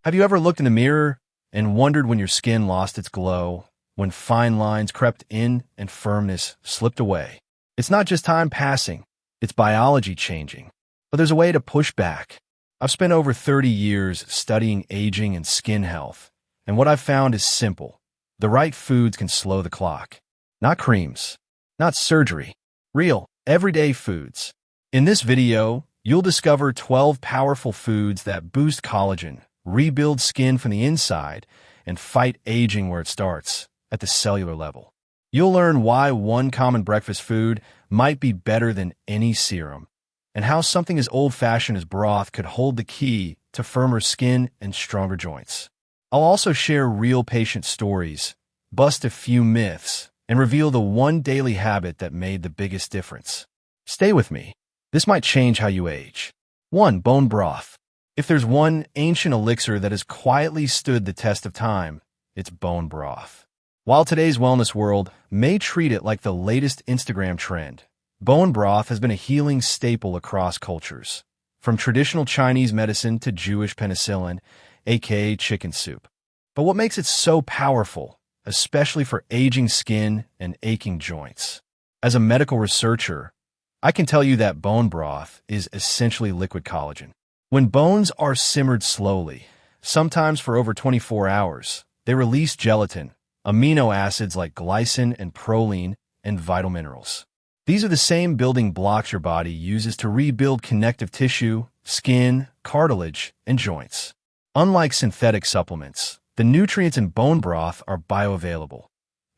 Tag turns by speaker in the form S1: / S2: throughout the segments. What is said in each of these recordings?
S1: Have you ever looked in the mirror and wondered when your skin lost its glow, when fine lines crept in and firmness slipped away? It's not just time passing, it's biology changing. But there's a way to push back. I've spent over 30 years studying aging and skin health, and what I've found is simple. The right foods can slow the clock. Not creams, not surgery, real, everyday foods. In this video, you'll discover 12 powerful foods that boost collagen, rebuild skin from the inside, and fight aging where it starts, at the cellular level. You'll learn why one common breakfast food might be better than any serum, and how something as old-fashioned as broth could hold the key to firmer skin and stronger joints. I'll also share real patient stories, bust a few myths, and reveal the one daily habit that made the biggest difference. Stay with me. This might change how you age. 1. Bone broth. If there's one ancient elixir that has quietly stood the test of time, it's bone broth. While today's wellness world may treat it like the latest Instagram trend, bone broth has been a healing staple across cultures, from traditional Chinese medicine to Jewish penicillin, aka chicken soup. But what makes it so powerful, especially for aging skin and aching joints? As a medical researcher, I can tell you that bone broth is essentially liquid collagen. When bones are simmered slowly, sometimes for over 24 hours, they release gelatin, amino acids like glycine and proline, and vital minerals. These are the same building blocks your body uses to rebuild connective tissue, skin, cartilage, and joints. Unlike synthetic supplements, the nutrients in bone broth are bioavailable,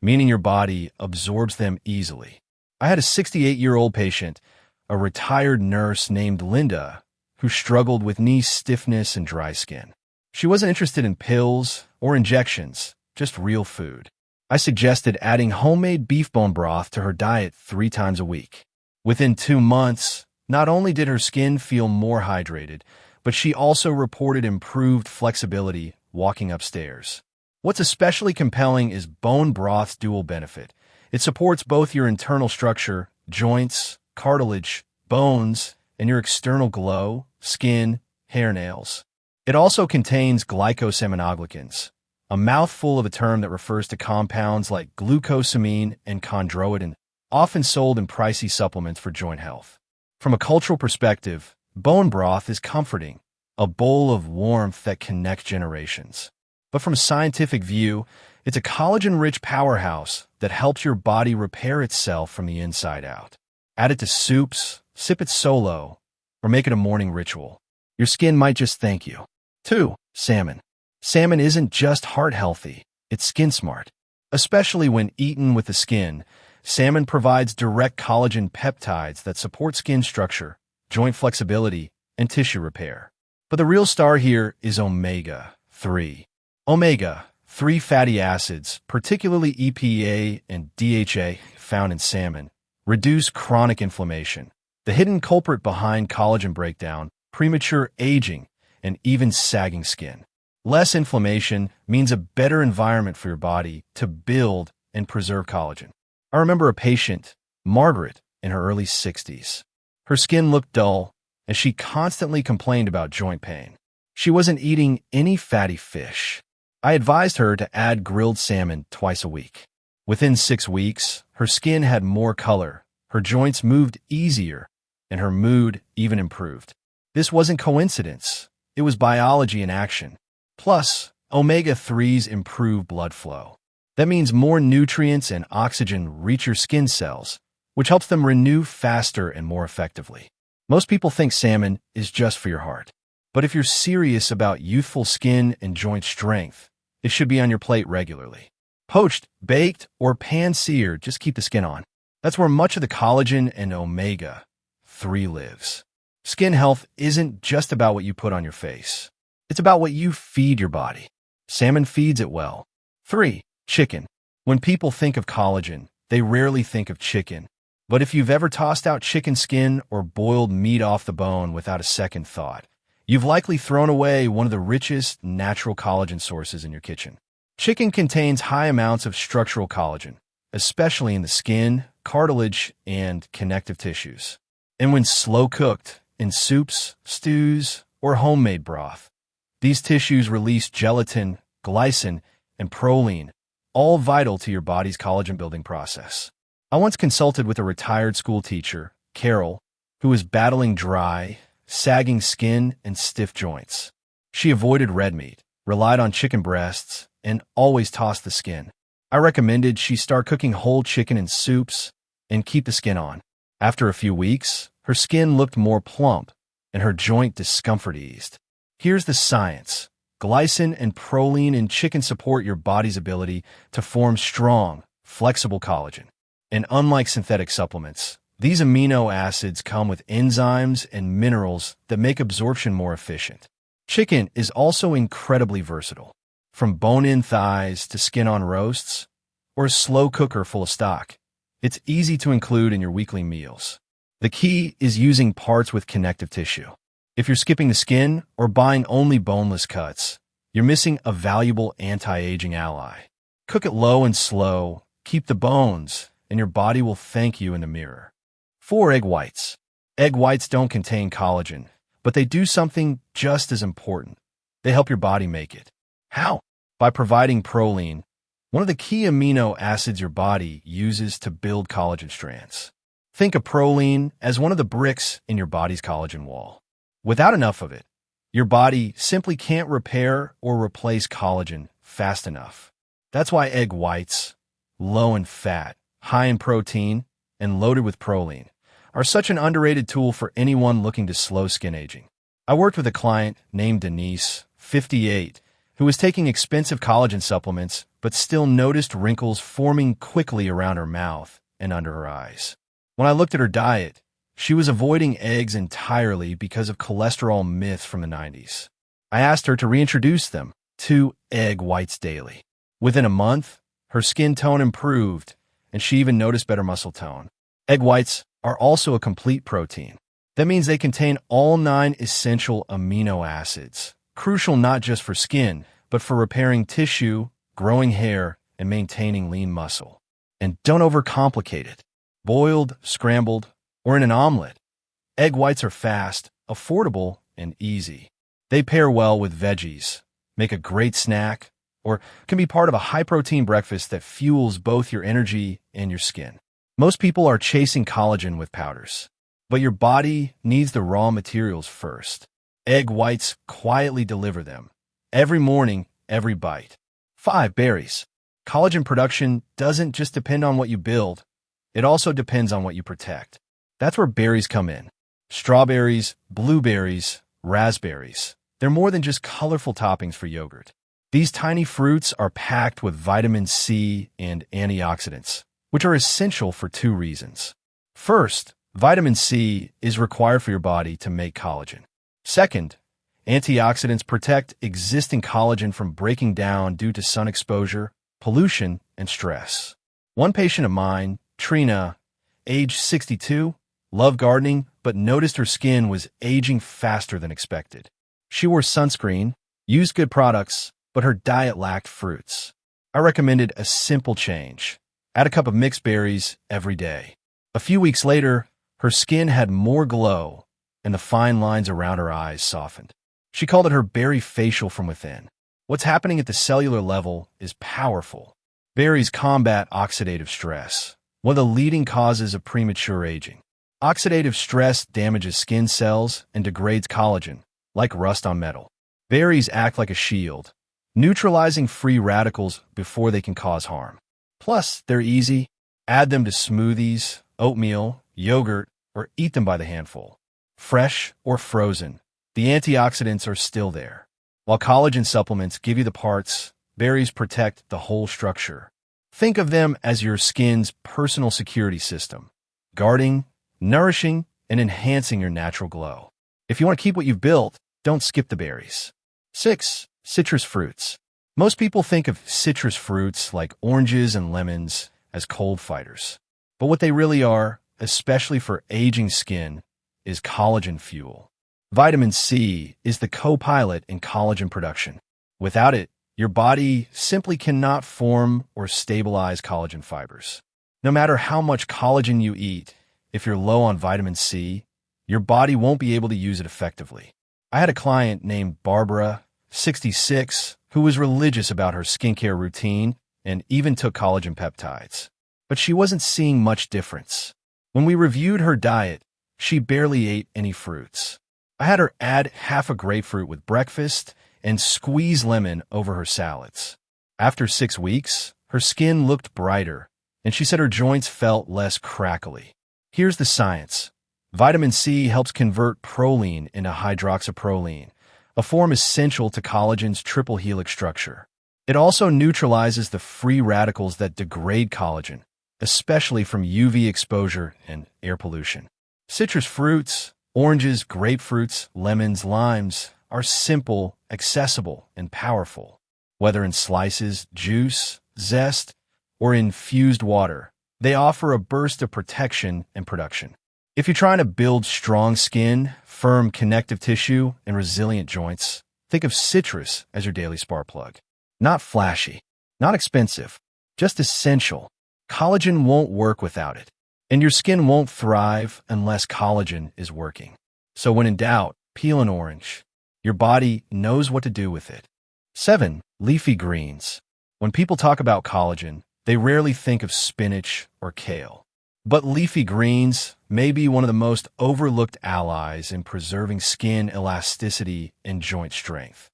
S1: meaning your body absorbs them easily. I had a 68-year-old patient, a retired nurse named Linda, who struggled with knee stiffness and dry skin. She wasn't interested in pills or injections, just real food. I suggested adding homemade beef bone broth to her diet 3 times a week. Within 2 months, not only did her skin feel more hydrated, but she also reported improved flexibility walking upstairs. What's especially compelling is bone broth's dual benefit. It supports both your internal structure, joints, cartilage, bones, and your external glow, skin, hair, nails. It also contains glycosaminoglycans, a mouthful of a term that refers to compounds like glucosamine and chondroitin, often sold in pricey supplements for joint health. From a cultural perspective, bone broth is comforting, a bowl of warmth that connects generations. But from a scientific view, it's a collagen-rich powerhouse that helps your body repair itself from the inside out. Add it to soups, sip it solo, or make it a morning ritual. Your skin might just thank you. 2. Salmon. Salmon isn't just heart-healthy, it's skin-smart. Especially when eaten with the skin, salmon provides direct collagen peptides that support skin structure, joint flexibility, and tissue repair. But the real star here is omega-3. Omega-3 fatty acids, particularly EPA and DHA found in salmon, reduce chronic inflammation, the hidden culprit behind collagen breakdown, premature aging, and even sagging skin. Less inflammation means a better environment for your body to build and preserve collagen. I remember a patient, Margaret, in her early 60s. Her skin looked dull, and she constantly complained about joint pain. She wasn't eating any fatty fish. I advised her to add grilled salmon twice a week. Within 6 weeks, her skin had more color, her joints moved easier, and her mood even improved. This wasn't coincidence. It was biology in action. Plus, omega-3s improve blood flow. That means more nutrients and oxygen reach your skin cells, which helps them renew faster and more effectively. Most people think salmon is just for your heart. But if you're serious about youthful skin and joint strength, it should be on your plate regularly. Poached, baked, or pan-seared, just keep the skin on. That's where much of the collagen and omega-3 lives. Skin health isn't just about what you put on your face. It's about what you feed your body. Salmon feeds it well. 3. Chicken. When people think of collagen, they rarely think of chicken. But if you've ever tossed out chicken skin or boiled meat off the bone without a second thought, you've likely thrown away one of the richest natural collagen sources in your kitchen. Chicken contains high amounts of structural collagen, especially in the skin, cartilage, and connective tissues. And when slow cooked, in soups, stews, or homemade broth, These tissues release gelatin, glycine, and proline, all vital to your body's collagen-building process. I once consulted with a retired school teacher, Carol, who was battling dry, sagging skin and stiff joints. She avoided red meat, relied on chicken breasts, and always tossed the skin. I recommended she start cooking whole chicken in soups and keep the skin on. After a few weeks, her skin looked more plump, and her joint discomfort eased. Here's the science. Glycine and proline in chicken support your body's ability to form strong, flexible collagen. And unlike synthetic supplements, these amino acids come with enzymes and minerals that make absorption more efficient. Chicken is also incredibly versatile. From bone-in thighs to skin-on roasts, or a slow cooker full of stock, it's easy to include in your weekly meals. The key is using parts with connective tissue. If you're skipping the skin or buying only boneless cuts, you're missing a valuable anti-aging ally. Cook it low and slow, keep the bones, and your body will thank you in the mirror. 4 egg whites. Egg whites don't contain collagen, but they do something just as important. They help your body make it. How? By providing proline, one of the key amino acids your body uses to build collagen strands. Think of proline as one of the bricks in your body's collagen wall. Without enough of it, your body simply can't repair or replace collagen fast enough. That's why egg whites, low in fat, high in protein, and loaded with proline, are such an underrated tool for anyone looking to slow skin aging. I worked with a client named Denise, 58, who was taking expensive collagen supplements but still noticed wrinkles forming quickly around her mouth and under her eyes. When I looked at her diet, she was avoiding eggs entirely because of cholesterol myths from the 90s. I asked her to reintroduce them to egg whites daily. Within a month, her skin tone improved, and she even noticed better muscle tone. Egg whites are also a complete protein. That means they contain all 9 essential amino acids, crucial not just for skin, but for repairing tissue, growing hair, and maintaining lean muscle. And don't overcomplicate it. Boiled, scrambled, or in an omelet, egg whites are fast, affordable, and easy. They pair well with veggies, make a great snack, or can be part of a high-protein breakfast that fuels both your energy and your skin. Most people are chasing collagen with powders, but your body needs the raw materials first. Egg whites quietly deliver them. Every morning, every bite. 5 berries. Collagen production doesn't just depend on what you build. It also depends on what you protect. That's where berries come in. Strawberries, blueberries, raspberries. They're more than just colorful toppings for yogurt. These tiny fruits are packed with vitamin C and antioxidants, which are essential for 2 reasons. First, vitamin C is required for your body to make collagen. Second, antioxidants protect existing collagen from breaking down due to sun exposure, pollution, and stress. One patient of mine, Trina, age 62, loved gardening, but noticed her skin was aging faster than expected. She wore sunscreen, used good products, but her diet lacked fruits. I recommended a simple change. Add a cup of mixed berries every day. A few weeks later, her skin had more glow, and the fine lines around her eyes softened. She called it her berry facial from within. What's happening at the cellular level is powerful. Berries combat oxidative stress, one of the leading causes of premature aging. Oxidative stress damages skin cells and degrades collagen, like rust on metal. Berries act like a shield, neutralizing free radicals before they can cause harm. Plus, they're easy. Add them to smoothies, oatmeal, yogurt, or eat them by the handful. Fresh or frozen, the antioxidants are still there. While collagen supplements give you the parts, berries protect the whole structure. Think of them as your skin's personal security system, guarding, nourishing, and enhancing your natural glow. If you want to keep what you've built, don't skip the berries. 6. Citrus fruits. Most people think of citrus fruits like oranges and lemons as cold fighters. But what they really are, especially for aging skin, is collagen fuel. Vitamin C is the co-pilot in collagen production. Without it, your body simply cannot form or stabilize collagen fibers. No matter how much collagen you eat, if you're low on vitamin C, your body won't be able to use it effectively. I had a client named Barbara, 66, who was religious about her skincare routine and even took collagen peptides. But she wasn't seeing much difference. When we reviewed her diet, she barely ate any fruits. I had her add half a grapefruit with breakfast and squeeze lemon over her salads. After 6 weeks, her skin looked brighter, and she said her joints felt less crackly. Here's the science. Vitamin C helps convert proline into hydroxyproline, a form essential to collagen's triple helix structure. It also neutralizes the free radicals that degrade collagen, especially from UV exposure and air pollution. Citrus fruits, oranges, grapefruits, lemons, limes, are simple, accessible, and powerful. Whether in slices, juice, zest, or infused water, they offer a burst of protection and production. If you're trying to build strong skin, firm connective tissue, and resilient joints, think of citrus as your daily spark plug. Not flashy, not expensive, just essential. Collagen won't work without it, and your skin won't thrive unless collagen is working. So when in doubt, peel an orange. Your body knows what to do with it. 7. Leafy greens. When people talk about collagen, they rarely think of spinach or kale. But leafy greens may be one of the most overlooked allies in preserving skin elasticity and joint strength.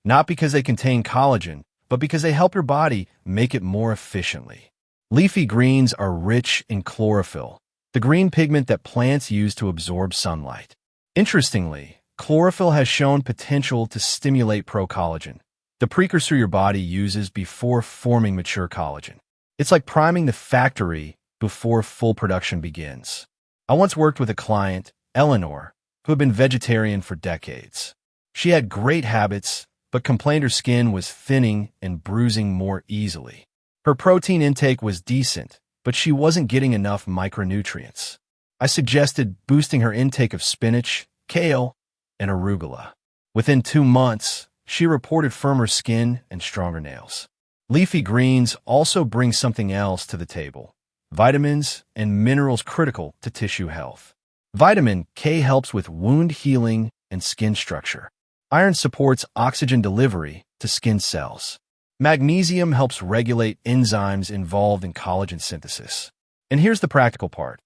S1: Not because they contain collagen, but because they help your body make it more efficiently. Leafy greens are rich in chlorophyll, the green pigment that plants use to absorb sunlight. Interestingly, chlorophyll has shown potential to stimulate procollagen, the precursor your body uses before forming mature collagen. It's like priming the factory before full production begins. I once worked with a client, Eleanor, who had been vegetarian for decades. She had great habits, but complained her skin was thinning and bruising more easily. Her protein intake was decent, but she wasn't getting enough micronutrients. I suggested boosting her intake of spinach, kale, and arugula. Within 2 months, she reported firmer skin and stronger nails. Leafy greens also bring something else to the table: vitamins and minerals critical to tissue health. Vitamin K helps with wound healing and skin structure. Iron supports oxygen delivery to skin cells. Magnesium helps regulate enzymes involved in collagen synthesis. And here's the practical part.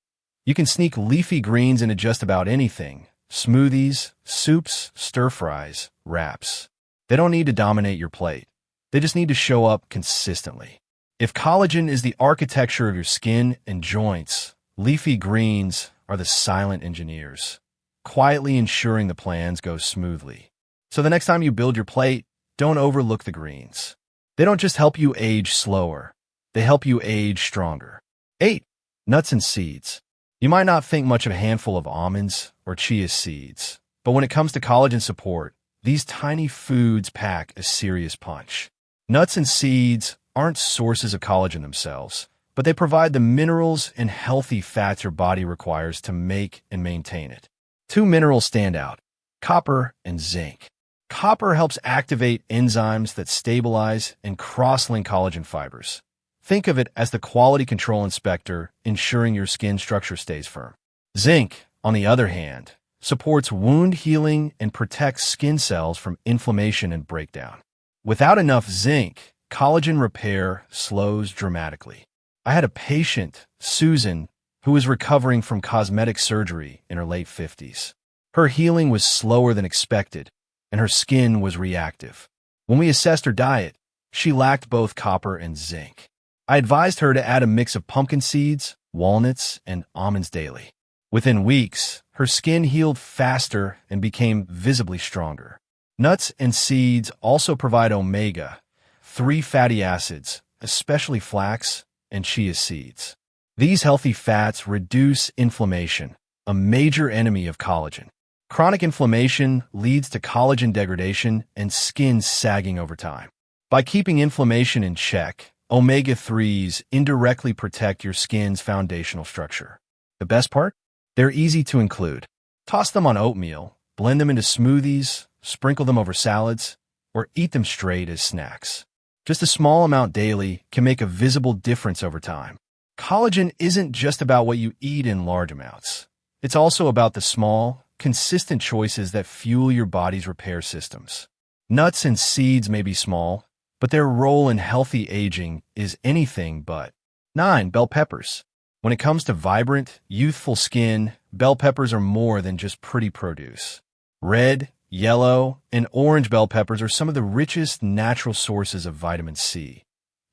S1: You can sneak leafy greens into just about anything: smoothies, soups, stir-fries, wraps. They don't need to dominate your plate. They just need to show up consistently. If collagen is the architecture of your skin and joints, leafy greens are the silent engineers, quietly ensuring the plans go smoothly. So the next time you build your plate, don't overlook the greens. They don't just help you age slower, they help you age stronger. 8. Nuts and seeds. You might not think much of a handful of almonds or chia seeds, but when it comes to collagen support, these tiny foods pack a serious punch. Nuts and seeds aren't sources of collagen themselves, but they provide the minerals and healthy fats your body requires to make and maintain it. 2 minerals stand out: copper and zinc. Copper helps activate enzymes that stabilize and cross-link collagen fibers. Think of it as the quality control inspector ensuring your skin structure stays firm. Zinc, on the other hand, supports wound healing and protects skin cells from inflammation and breakdown. Without enough zinc, collagen repair slows dramatically. I had a patient, Susan, who was recovering from cosmetic surgery in her late 50s. Her healing was slower than expected, and her skin was reactive. When we assessed her diet, she lacked both copper and zinc. I advised her to add a mix of pumpkin seeds, walnuts, and almonds daily. Within weeks, her skin healed faster and became visibly stronger. Nuts and seeds also provide omega-3 fatty acids, especially flax and chia seeds. These healthy fats reduce inflammation, a major enemy of collagen. Chronic inflammation leads to collagen degradation and skin sagging over time. By keeping inflammation in check, omega-3s indirectly protect your skin's foundational structure. The best part? They're easy to include. Toss them on oatmeal, blend them into smoothies, sprinkle them over salads, or eat them straight as snacks. Just a small amount daily can make a visible difference over time. Collagen isn't just about what you eat in large amounts. It's also about the small, consistent choices that fuel your body's repair systems. Nuts and seeds may be small, but their role in healthy aging is anything but. 9. Bell peppers. When it comes to vibrant, youthful skin, bell peppers are more than just pretty produce. Red, yellow, and orange bell peppers are some of the richest natural sources of vitamin C,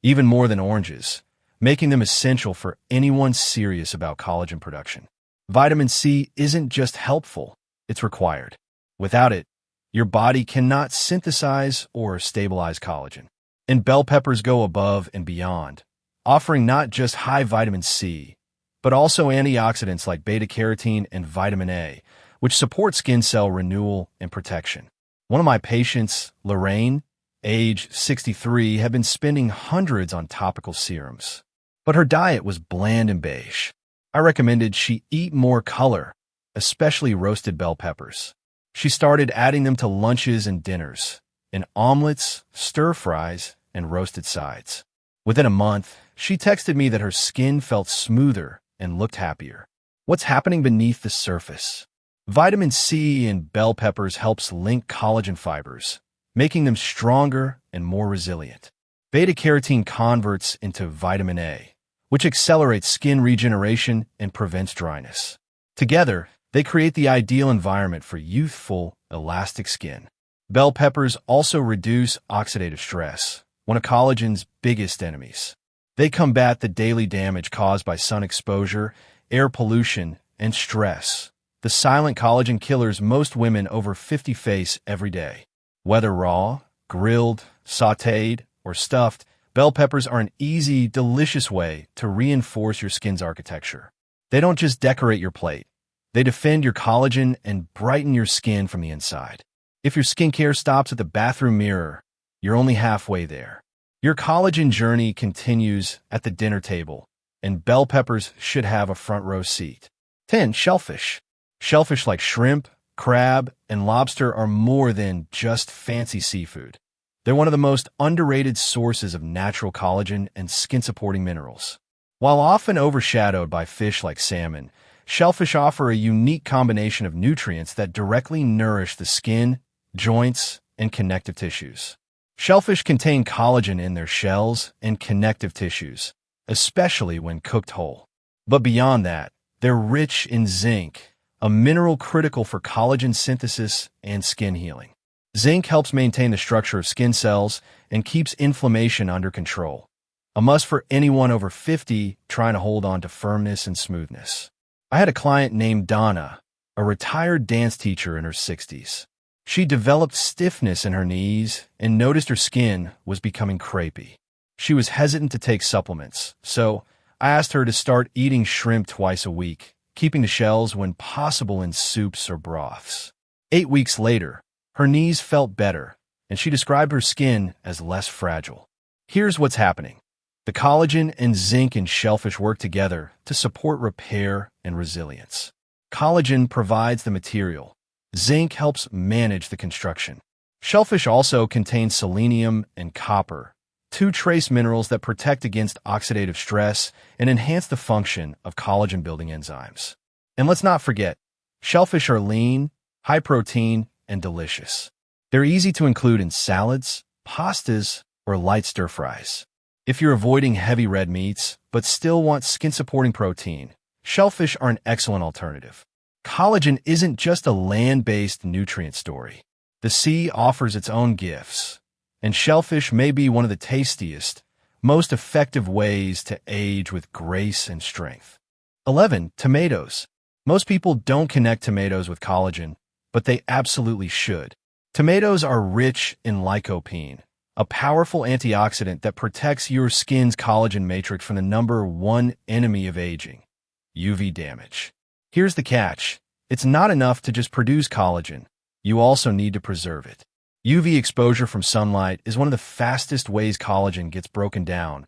S1: even more than oranges, making them essential for anyone serious about collagen production. Vitamin C isn't just helpful, it's required. Without it, your body cannot synthesize or stabilize collagen. And bell peppers go above and beyond, offering not just high vitamin C, but also antioxidants like beta-carotene and vitamin A, which support skin cell renewal and protection. One of my patients, Lorraine, age 63, had been spending hundreds on topical serums, but her diet was bland and beige. I recommended she eat more color, especially roasted bell peppers. She started adding them to lunches and dinners, in omelets, stir-fries, and roasted sides. Within a month, she texted me that her skin felt smoother and looked happier. What's happening beneath the surface? Vitamin C in bell peppers helps link collagen fibers, making them stronger and more resilient. Beta-carotene converts into vitamin A, which accelerates skin regeneration and prevents dryness. Together, they create the ideal environment for youthful, elastic skin. Bell peppers also reduce oxidative stress, one of collagen's biggest enemies. They combat the daily damage caused by sun exposure, air pollution, and stress, the silent collagen killers most women over 50 face every day. Whether raw, grilled, sautéed, or stuffed, bell peppers are an easy, delicious way to reinforce your skin's architecture. They don't just decorate your plate. They defend your collagen and brighten your skin from the inside. If your skincare stops at the bathroom mirror, you're only halfway there. Your collagen journey continues at the dinner table, and bell peppers should have a front row seat. 10. Shellfish. Shellfish like shrimp, crab, and lobster are more than just fancy seafood. They're one of the most underrated sources of natural collagen and skin-supporting minerals. While often overshadowed by fish like salmon, shellfish offer a unique combination of nutrients that directly nourish the skin, joints, and connective tissues. Shellfish contain collagen in their shells and connective tissues, especially when cooked whole. But beyond that, they're rich in zinc, a mineral critical for collagen synthesis and skin healing. Zinc helps maintain the structure of skin cells and keeps inflammation under control, a must for anyone over 50 trying to hold on to firmness and smoothness. I had a client named Donna, a retired dance teacher in her 60s. She developed stiffness in her knees and noticed her skin was becoming crepey. She was hesitant to take supplements, so I asked her to start eating shrimp twice a week, keeping the shells when possible in soups or broths. 8 weeks later, her knees felt better, and she described her skin as less fragile. Here's what's happening. The collagen and zinc in shellfish work together to support repair and resilience. Collagen provides the material. Zinc helps manage the construction. Shellfish also contain selenium and copper, two trace minerals that protect against oxidative stress and enhance the function of collagen-building enzymes. And let's not forget, shellfish are lean, high protein, and delicious. They're easy to include in salads, pastas, or light stir-fries. If you're avoiding heavy red meats but still want skin-supporting protein, shellfish are an excellent alternative. Collagen isn't just a land-based nutrient story. The sea offers its own gifts, and shellfish may be one of the tastiest, most effective ways to age with grace and strength. 11. Tomatoes. Most people don't connect tomatoes with collagen, but they absolutely should. Tomatoes are rich in lycopene, a powerful antioxidant that protects your skin's collagen matrix from the number one enemy of aging, UV damage. Here's the catch. It's not enough to just produce collagen. You also need to preserve it. UV exposure from sunlight is one of the fastest ways collagen gets broken down,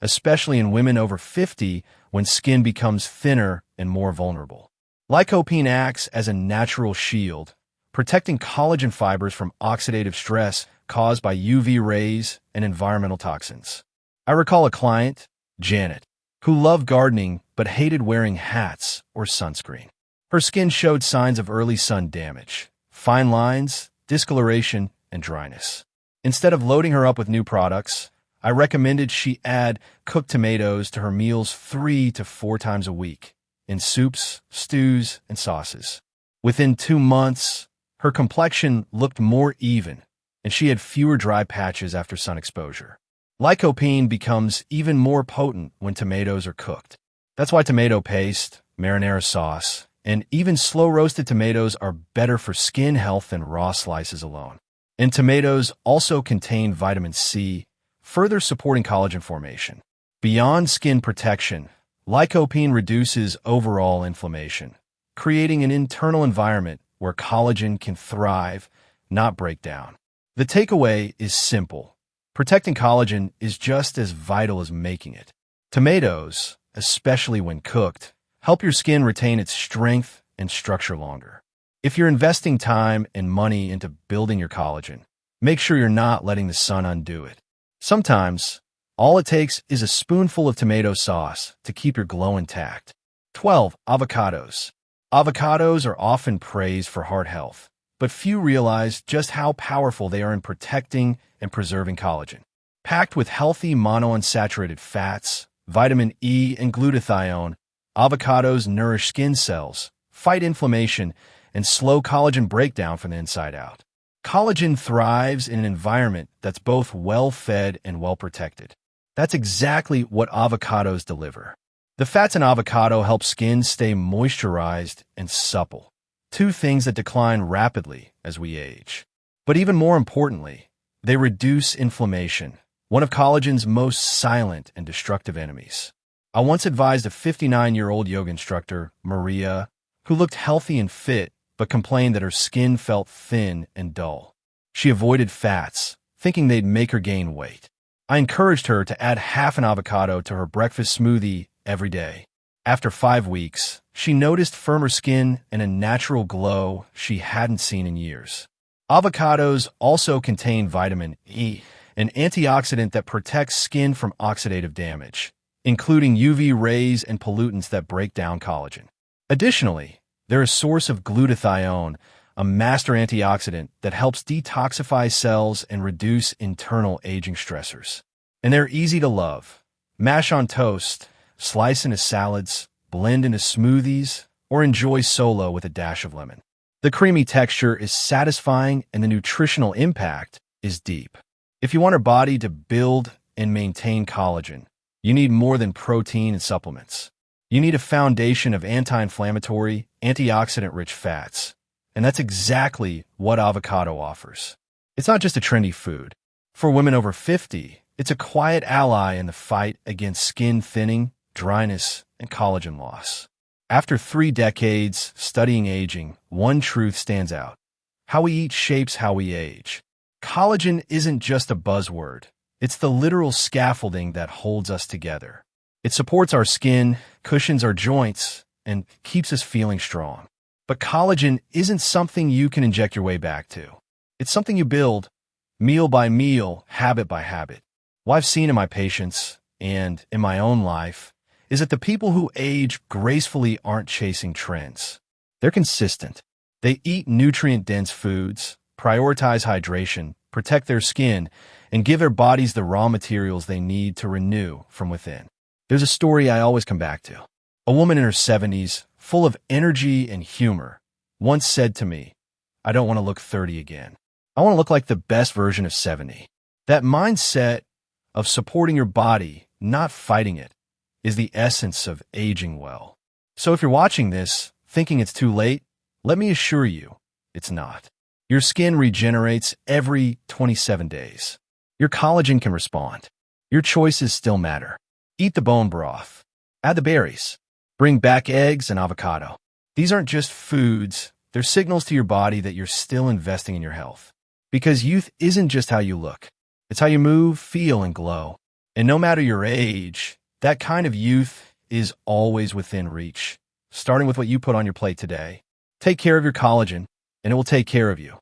S1: especially in women over 50 when skin becomes thinner and more vulnerable. Lycopene acts as a natural shield, protecting collagen fibers from oxidative stress caused by UV rays and environmental toxins. I recall a client, Janet, who loved gardening but hated wearing hats or sunscreen. Her skin showed signs of early sun damage, fine lines, discoloration, and dryness. Instead of loading her up with new products, I recommended she add cooked tomatoes to her meals 3 to 4 times a week, in soups, stews, and sauces. Within 2 months, her complexion looked more even, and she had fewer dry patches after sun exposure. Lycopene becomes even more potent when tomatoes are cooked. That's why tomato paste, marinara sauce, and even slow-roasted tomatoes are better for skin health than raw slices alone. And tomatoes also contain vitamin C, further supporting collagen formation. Beyond skin protection, lycopene reduces overall inflammation, creating an internal environment where collagen can thrive, not break down. The takeaway is simple. Protecting collagen is just as vital as making it. Tomatoes, especially when cooked, help your skin retain its strength and structure longer. If you're investing time and money into building your collagen, make sure you're not letting the sun undo it. Sometimes, all it takes is a spoonful of tomato sauce to keep your glow intact. 12. Avocados. Avocados are often praised for heart health, but few realize just how powerful they are in protecting and preserving collagen. Packed with healthy monounsaturated fats, vitamin E, and glutathione, avocados nourish skin cells, fight inflammation, and slow collagen breakdown from the inside out. Collagen thrives in an environment that's both well-fed and well-protected. That's exactly what avocados deliver. The fats in avocado help skin stay moisturized and supple, 2 things that decline rapidly as we age. But even more importantly, they reduce inflammation, one of collagen's most silent and destructive enemies. I once advised a 59-year-old yoga instructor, Maria, who looked healthy and fit, but complained that her skin felt thin and dull. She avoided fats, thinking they'd make her gain weight. I encouraged her to add half an avocado to her breakfast smoothie every day. After 5 weeks, she noticed firmer skin and a natural glow she hadn't seen in years. Avocados also contain vitamin E, an antioxidant that protects skin from oxidative damage, including UV rays and pollutants that break down collagen. Additionally, they're a source of glutathione, a master antioxidant that helps detoxify cells and reduce internal aging stressors. And they're easy to love. Mash on toast, slice into salads, blend into smoothies, or enjoy solo with a dash of lemon. The creamy texture is satisfying and the nutritional impact is deep. If you want your body to build and maintain collagen, you need more than protein and supplements. You need a foundation of anti-inflammatory, antioxidant-rich fats. And that's exactly what avocado offers. It's not just a trendy food. For women over 50, it's a quiet ally in the fight against skin thinning, dryness, and collagen loss. After 3 decades studying aging, one truth stands out. How we eat shapes how we age. Collagen isn't just a buzzword. It's the literal scaffolding that holds us together. It supports our skin, cushions our joints, and keeps us feeling strong. But collagen isn't something you can inject your way back to. It's something you build, meal by meal, habit by habit. What I've seen in my patients, and in my own life, is that the people who age gracefully aren't chasing trends. They're consistent. They eat nutrient-dense foods, prioritize hydration, protect their skin, and give their bodies the raw materials they need to renew from within. There's a story I always come back to. A woman in her 70s, full of energy and humor, once said to me, "I don't want to look 30 again. I want to look like the best version of 70. That mindset of supporting your body, not fighting it, is the essence of aging well. So if you're watching this, thinking it's too late, let me assure you, it's not. Your skin regenerates every 27 days. Your collagen can respond. Your choices still matter. Eat the bone broth. Add the berries. Bring back eggs and avocado. These aren't just foods, they're signals to your body that you're still investing in your health. Because youth isn't just how you look. It's how you move, feel, and glow. And no matter your age, that kind of youth is always within reach. Starting with what you put on your plate today. Take care of your collagen, and it will take care of you.